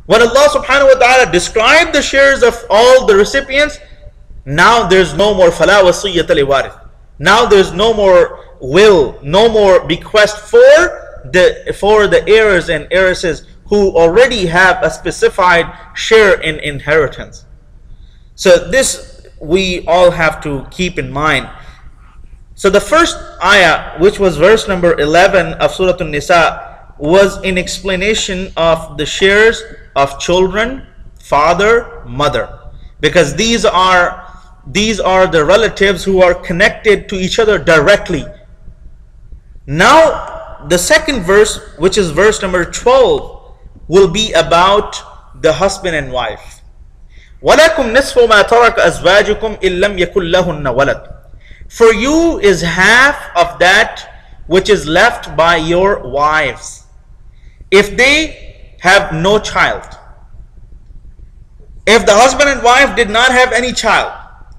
When Allah subhanahu wa ta'ala described the shares of all the recipients, now there's no more fala wasiyyata liwarith. Now there's no more will, no more bequest for the heirs and heiresses who already have a specified share in inheritance. So this we all have to keep in mind. So the first ayah, which was verse number 11 of Surah Al-Nisaa, was in explanation of the shares of children, father, mother, because these are the relatives who are connected to each other directly. Now the second verse, which is verse number 12, will be about the husband and wife. وَلَكُمْ نِصْفُ مَا تَرَكَ أَزْوَاجُكُمْ إِن لَمْ يَكُنْ لَهُنَّ وَلَدٌ. For you is half of that which is left by your wives, if they have no child. If the husband and wife did not have any child.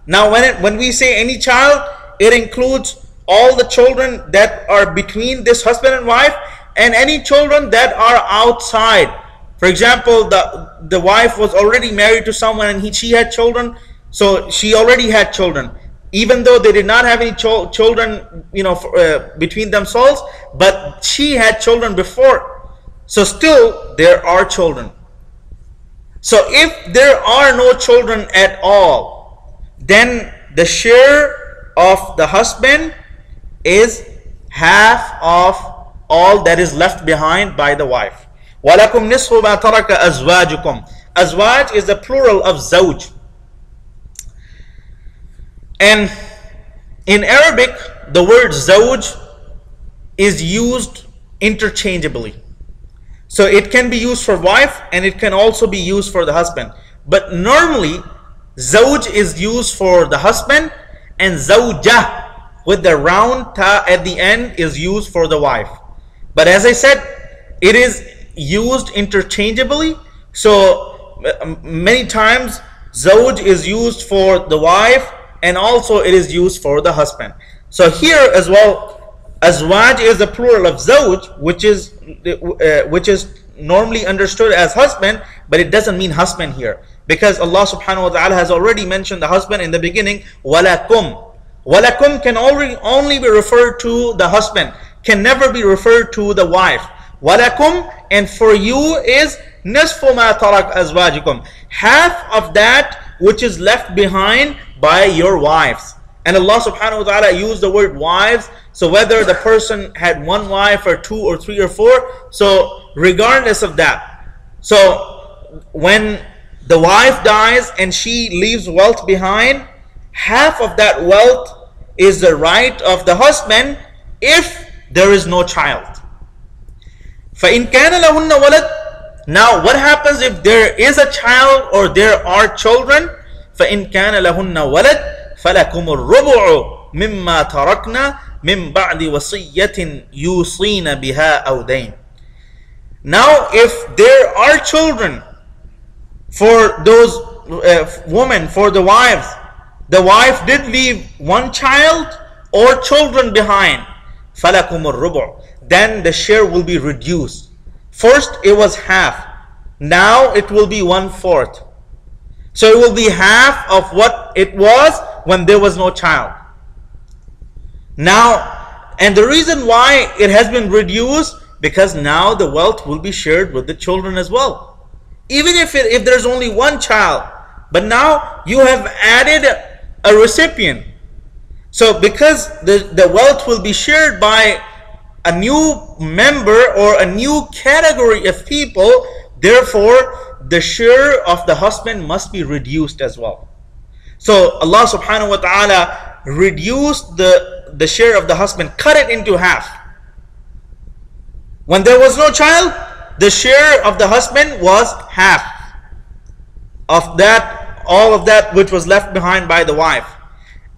Now when we say any child, it includes all the children that are between this husband and wife, and any children that are outside. For example, the wife was already married to someone and she had children, so she already had children, even though they did not have any children, between themselves, but she had children before, so still there are children. So if there are no children at all, then the share of the husband is half of all that is left behind by the wife. وَلَكُمْ نِصْفُ مَا تَرَكَ أَزْوَاجُكُمْ. Azwaj is the plural of zawj. And in Arabic, the word zawj is used interchangeably. So it can be used for wife and it can also be used for the husband. But normally, zawj is used for the husband, and zawjah with the round ta at the end is used for the wife. But as I said, it is used interchangeably. So many times zawj is used for the wife, and also it is used for the husband. So here as well, azwaj is the plural of zawj, which is normally understood as husband, but it doesn't mean husband here, because Allah subhanahu wa ta'ala has already mentioned the husband in the beginning. Walakum. Walakum can only be referred to the husband, can never be referred to the wife. Walakum, and for you is nisfu ma tarak azwajikum, half of that which is left behind by your wives. And Allah subhanahu wa ta'ala used the word wives, so whether the person had one wife or two or three or four, so regardless of that, so when the wife dies and she leaves wealth behind, half of that wealth is the right of the husband if there is no child. فَإِنْ كَانَ لَهُنَّ وَلَدٌ. Now what happens if there is a child or there are children? فَإِنْ كَانَ لَهُنَّ وَلَدٌ فَلَكُمُ الرُّبُعُ مِمَّا تَرَكْنَا مِنْ بَعْدِ وَصِيَّةٍ يُوصِينَ بِهَا أَوْ دَيْنٍ. Now if there are children for those women, for the wives, the wife did leave one child or children behind, فَلَكُمُ الرُّبُعُ. Then the share will be reduced. First it was half, now it will be 1/4. So it will be half of what it was when there was no child. Now, and the reason why it has been reduced, because now the wealth will be shared with the children as well. Even if there's only one child, but now you have added a recipient. So because the wealth will be shared by a new member or a new category of people, therefore the share of the husband must be reduced as well. So Allah subhanahu wa ta'ala reduced the share of the husband, cut it into half. When there was no child, the share of the husband was half of that, all of that which was left behind by the wife.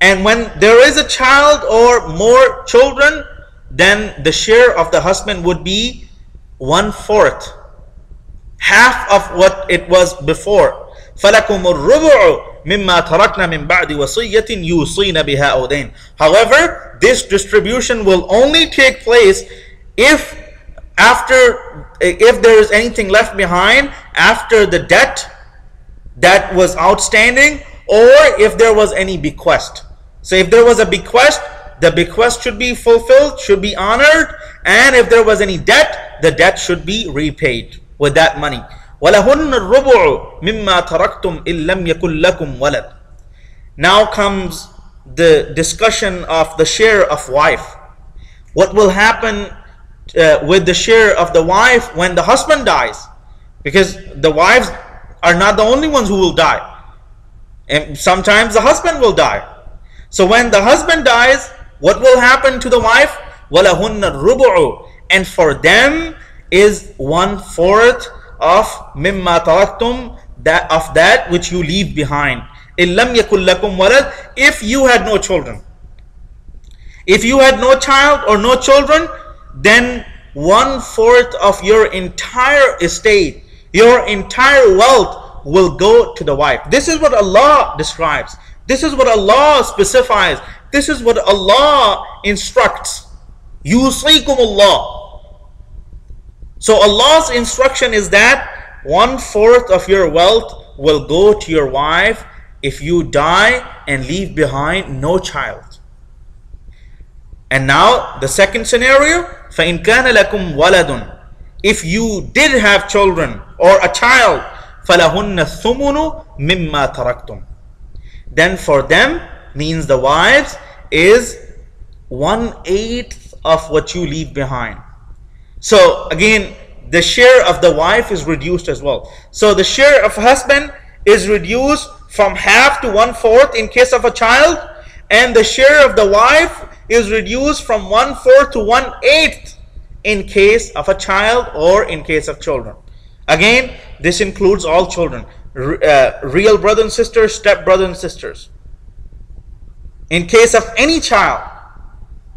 And when there is a child or more children, then the share of the husband would be 1/4, half of what it was before. فَلَكُمُ الرُّبُعُ مِمَّا تَرَكْنَا مِنْ بَعْدِ وَصِيَّةٍ يُوصِينَ بِهَا أَوْ دَيْنٍ. However, this distribution will only take place if after, if there is anything left behind after the debt that was outstanding, or if there was any bequest. So if there was a bequest, the bequest should be fulfilled, should be honored, and if there was any debt, the debt should be repaid with that money. وَلَهُنَّ الرُّبُعُ مِمَّا تَرَكْتُمْ إِن لَّمْ يَكُن لَّكُمْ وَلَدٌ. Now comes the discussion of the share of wife. What will happen with the share of the wife when the husband dies? Because the wives are not the only ones who will die, and sometimes the husband will die. So when the husband dies, what will happen to the wife? وَلَهُنَّ الرُّبُعُ. And for them is 1/4 of مِمَّا تَرَكْتُمْ, that of that which you leave behind. إِن لَّمْ يَكُن لَّكُمْ وَلَدٌ. If you had no children. If you had no child or no children, then 1/4 of your entire estate, your entire wealth will go to the wife. This is what Allah describes. This is what Allah specifies. This is what Allah instructs. Yusikumullah. So Allah's instruction is that 1/4 of your wealth will go to your wife if you die and leave behind no child. And now the second scenario, فَإِن كَانَ لَكُمْ وَلَدٌ. If you did have children or a child, فَلَهُنَّ الثُّمُنُ مِمَّا تَرَكْتُمْ. Then for them, means the wives, is 1/8 of what you leave behind. So again, the share of the wife is reduced as well. So the share of husband is reduced from half to 1/4 in case of a child, and the share of the wife is reduced from 1/4 to 1/8 in case of a child or in case of children. Again, this includes all children, real brothers and sisters, step brothers and sisters. In case of any child,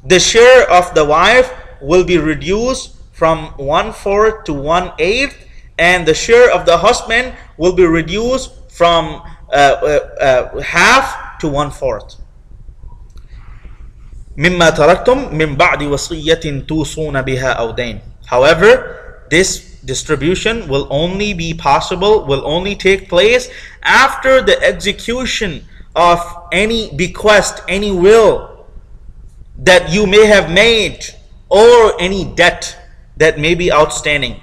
the share of the wife will be reduced from 1/4 to 1/8, and the share of the husband will be reduced from half to 1/4. مِمَّا تَرَكْتُمْ مِنْ بَعْدِ وَصِيَّةٍ تُوصُونَ بِهَا أَوْ دَيْنٍ. However, this distribution will only be possible, will only take place after the execution of any bequest, any will that you may have made, or any debt that may be outstanding.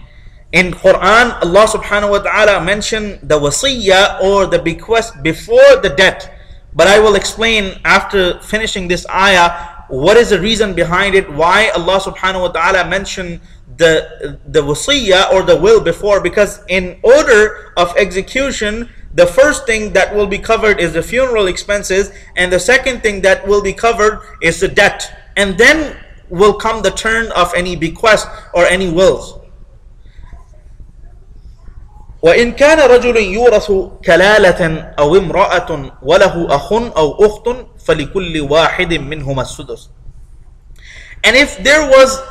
In Quran, Allah subhanahu wa ta'ala mentioned the wasiyya or the bequest before the debt. But I will explain after finishing this ayah what is the reason behind it, why Allah subhanahu wa ta'ala mentioned the wasiyya or the will before. Because in order of execution, the first thing that will be covered is the funeral expenses, and the second thing that will be covered is the debt, and then will come the turn of any bequest or any wills. وَإِنْ كَانَ رَجُلٌ يُورَثُ كَلَالَةً أَوْ امْرَأَةٌ وَلَهُ أَخٌ أَوْ أُخْتٌ فَلِكُلِّ وَاحِدٍ مِّنْهُمَا السُّدُسُ. And if there was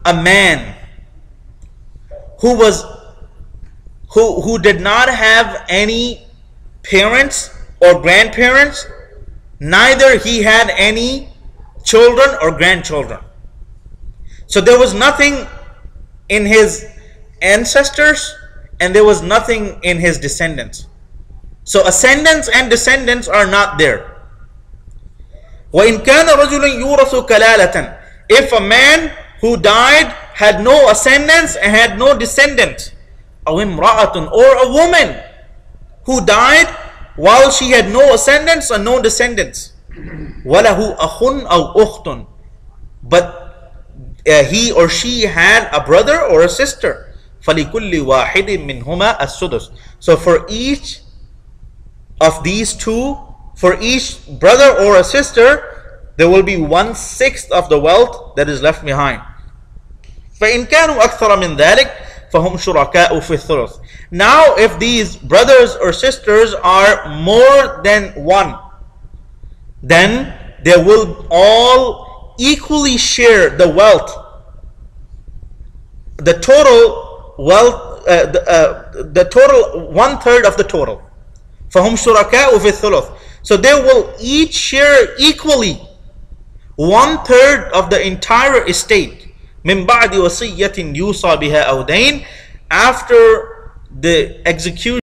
a man who did not have any parents or grandparents, neither he had any children or grandchildren. So there was nothing in his ancestors, and there was nothing in his descendants. So ascendants and descendants are not there. وَإِنْ كَانَ رَجُلٌ يُورَثُ كَلَالَةً. If a man who died had no ascendants and had no descendants, أَوْ امْرَأَةٌ, or a woman who died while she had no ascendants and no descendants, وَلَهُ أَخٌ أَوْ أُخْتٌ, but he or she had a brother or a sister, فَلِكُلِّ وَاحِدٍ مِّنْهُمَا السُّدُسُ. So for each of these two, for each brother or a sister, there will be 1/6 of the wealth that is left behind. فَإِنْ كَانُوا أَكْثَرَ مِنْ ذَلِكَ فَهُمْ شُرَكَاءُ فِي الثُّلُثِ. Now if these brothers or sisters are more than one, then they will all equally share the wealth, the total wealth, the total 1/3 of the total. فَهُمْ شُرَكَاءُ فِي الثُّلُثِ. So they will each share equally 1/3 of the entire estate. من بعد وصية يوصى بها أو دين, after the execution